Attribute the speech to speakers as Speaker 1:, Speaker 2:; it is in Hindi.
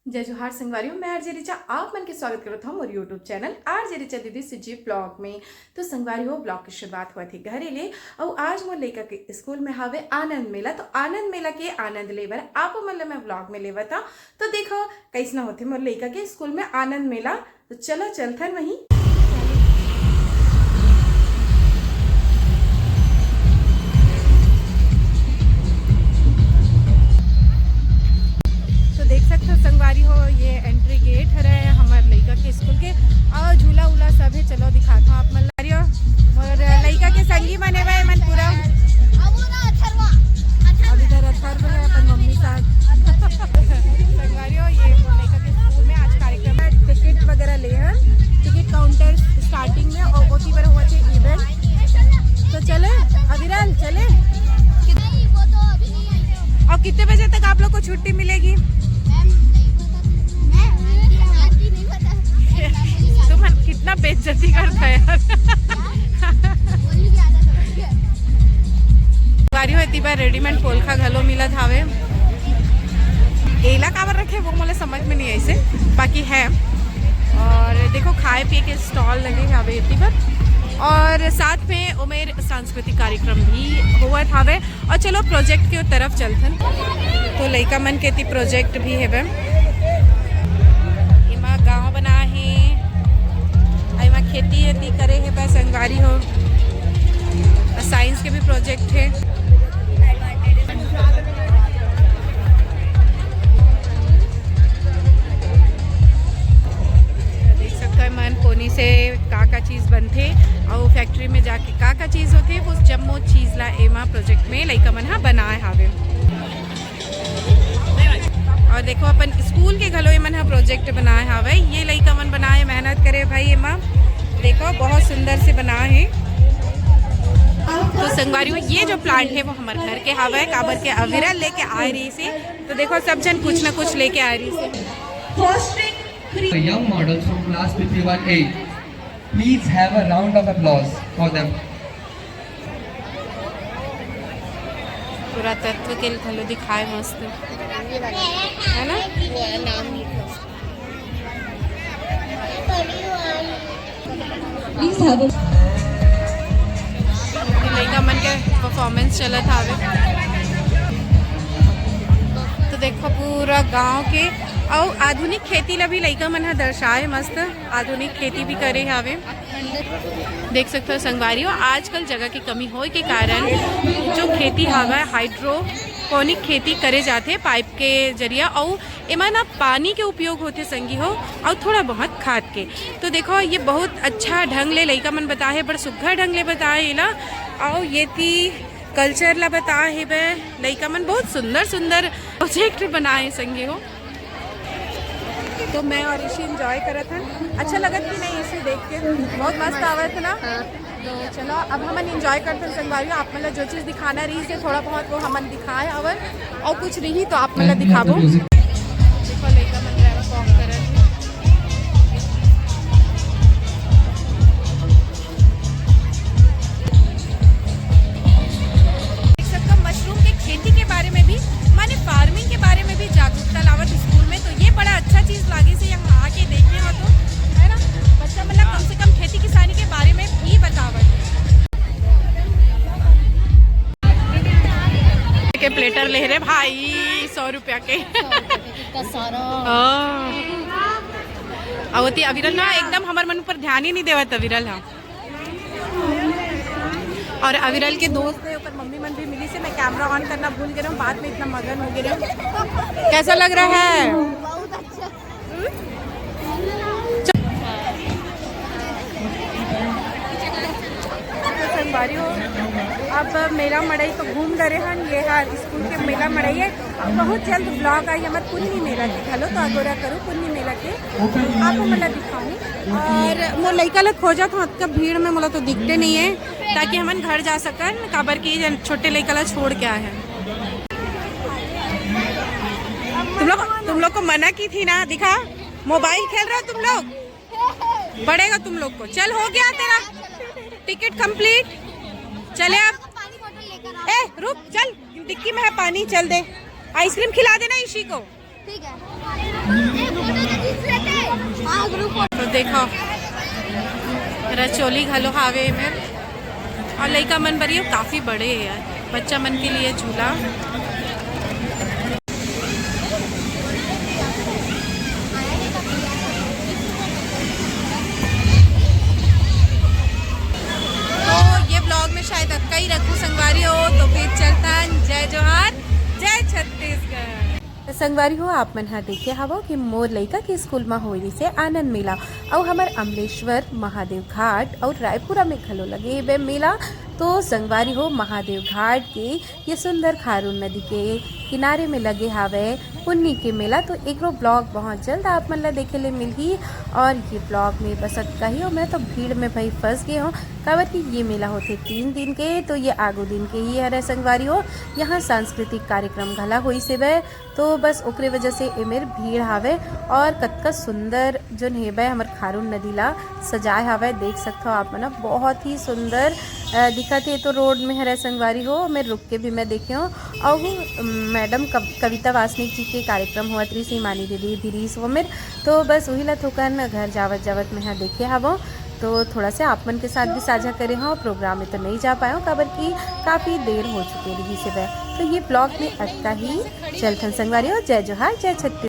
Speaker 1: जय जोहार संगवारियों, मैं आरजे रिचा आप मन के स्वागत करता हूँ मोर यूट्यूब चैनल आरजे रिचा दीदी सिजी ब्लॉग में। तो संगवारियों ब्लॉग की शुरुआत हुआ थी घरे ले और आज मोर लड़का के स्कूल में हावे आनंद मेला। तो आनंद मेला के आनंद लेवर आप मतलब मैं ब्लॉग में लेवा था। तो देखो कैसना होते मोर लड़का के स्कूल में आनंद मेला। तो चलो चलथन वहीं। संगवारी हो ये एंट्री गेट है हमारे लड़का के स्कूल के और झूला उला सब है। चलो दिखाता हूँ आप मन और लड़का के संगी बने हुए मन पूरा। अब इधर अथर्व है अपन मम्मी साथ। संगवारी हो ये लड़का के स्कूल में आज कार्यक्रम है। टिकट वगैरह ले हैं, टिकट काउंटर स्टार्टिंग में और ओती पर हुआ थे इवेंट। तो चले अविरल चले। और कितने बजे तक आप लोग को छुट्टी मिलेगी? तुम कितना बेइज्जती करता है यार। गाड़ियों इतनी बार रेडीमेड पोलखा घलो मिला थावे। एला कावर रखे वो मुझे समझ में नहीं ऐसे बाकी है। और देखो खाए पिए के स्टॉल लगे हावे इतनी बार और साथ में उमेर सांस्कृतिक कार्यक्रम भी हुआ थावे। और चलो प्रोजेक्ट की तरफ चलथन। तो लड़का मन के ती प्रोजेक्ट भी है इमा गाँव बना है इमा खेती वेती करे है बस संगवारी हो। साइंस के भी प्रोजेक्ट है। देख सकते हैं मन कोनी से का चीज़ बनते और फैक्ट्री में जाके का चीज़ होते वो जम्मो चीज़ ला एमा प्रोजेक्ट में लड़का मन हा बनाए हावे। और देखो अपन स्कूल के घलो मन हा प्रोजेक्ट बनाए हावे। ये लड़का मन बनाए मेहनत करे भाई एमा देखो बहुत सुंदर से बना है। तो संगवारियों ये जो प्लांट है वो हमारे घर के हावे काबर के अविरल लेके आ रही से। तो देखो सब जन कुछ ना कुछ लेके आ रही से।
Speaker 2: The young models from class 51A, please have a round of applause for them.
Speaker 1: पूरा तत्व के घलो दिखाए मस्त है ना। लड़का मन के परफॉर्मेंस चलत हावे। तो देखो पूरा गांव के और आधुनिक खेती ला भी लड़का मन हा दर्शाए मस्त आधुनिक खेती भी करे हावे। देख सकते हो संगवारियों आजकल जगह की कमी होए के कारण जो खेती हावा हाइड्रोपोनिक खेती करे जाते पाइप के जरिया और एमा ना पानी के उपयोग होते संगी हो और थोड़ा बहुत खाद के। तो देखो ये बहुत अच्छा ढंग ले लड़का मन बताए बड़ सुघर ढंग ले बताए ला और ये थी कल्चर ला बताए है लड़का मन बहुत सुंदर सुंदर प्रोजेक्ट बनाए संगी हो। तो मैं और ऋषि इंजॉय करा था। अच्छा लगा कि नहीं इसे देख के बहुत मस्त आवत ना। तो चलो अब हम इंजॉय करते हैं संगवारियों। आप मतलब जो चीज़ दिखाना रही से थोड़ा बहुत वो हम दिखाए अवर और कुछ रही तो आप मतलब दिखाबो। देखो लड़का मन ड्राइवर वॉक कर मशरूम के खेती के बारे में भी माने फार्मिंग के बारे में भी जागरूकता लावत स्कूल में। तो ये बड़ा अच्छा चीज़ लागे से यहाँ आके देखे हो तो है ना। बच्चा मतलब कम से कम खेती किसानी के बारे में भी बतावत के प्लेटर ले रहे भाई 100 रुपया के अवती अविरल ना एकदम हमारे मन पर ध्यान ही नहीं देवत अविरल हाँ। और अविरल के दोस्त है ऊपर मम्मी मन भी मिली से मैं कैमरा ऑन करना भूल गया हूँ बाद में इतना मगन हो गया। कैसा लग रहा है? बहुत अच्छा। संगवारी हो अब मेला मड़ई तो घूम गए हैं। ये है स्कूल के मेला मड़ई है। बहुत जल्द ब्लॉग आई हमारे पुन्नी मेला के घलो तो अगोरा करो पुन्नी मेला के आपको मतलब दिखाऊँ। और मोर लड़का ला खोजा था कब भीड़ में मोला तो दिखते नहीं है ताकि हम घर जा सकन काबर की छोटे लड़का ला छोड़ के आए हैं। तुम लोग को मना की थी ना दिखा मोबाइल खेल रहे हो तुम लोग पड़ेगा तुम लोग को। चल हो गया तेरा टिकट कंप्लीट। चले अब ए रुक चल डिक्की में है पानी चल दे। आइसक्रीम खिला देना इसी को।
Speaker 3: ठीक है।
Speaker 1: तो देखो रचोली घलो हावे में और लइका मन बरियो काफ़ी बड़े है यार, बच्चा मन के लिए झूला। तो ये ब्लॉग में शायद अक्का ही रखूँ संगवारी हो, तो फिर चलता जय जोहार जय छत्तीसगढ़। संगवारी हो आप मन हा देखे हवो कि मोर लइका के स्कूल में होली से आनंद मेला और हमार अमलेश्वर महादेव घाट और रायपुरा में घलो लगे बे मेला। तो संगवारी हो महादेव घाट के ये सुंदर खारून नदी के किनारे में लगे हावे पुन्नी के मेला। तो एक ब्लॉग बहुत जल्द आप मन ला देखे ले मिलही और ये ब्लॉग में बस कही हो मैं तो भीड़ में भाई फंस गए हो काबर कि ये मेला होते 3 दिन के, तो ये आगो दिन के ही हरे संगवारी हो। यहाँ सांस्कृतिक कार्यक्रम घला हुई से बे, तो बस ओकरे वजह से एमेर भीड़ हावे और कतका सुंदर जो हेबे हमार खारून नदी ला सजाए हावे देख सकते हो आप मन, बहुत ही सुंदर दिखत है। तो रोड में हरे संगवारी हो मैं रुक के भी मैं देखे हूँ और मैडम कविता वासनिक जी के कार्यक्रम हुआ त्री सीमानी दीदी भिरीस वो मेर, तो बस वही ला थोकन घर जावत जावत में यहाँ देखे हवो। तो थोड़ा सा आप मन के साथ भी साझा करे हो, प्रोग्राम में तो नहीं जा पाए हो काबर की काफ़ी देर हो चुकी रही से वह। तो ये ब्लॉग में अटका ही चलथन संगवारी हो। जय जोहार जय छत्तीसगढ़।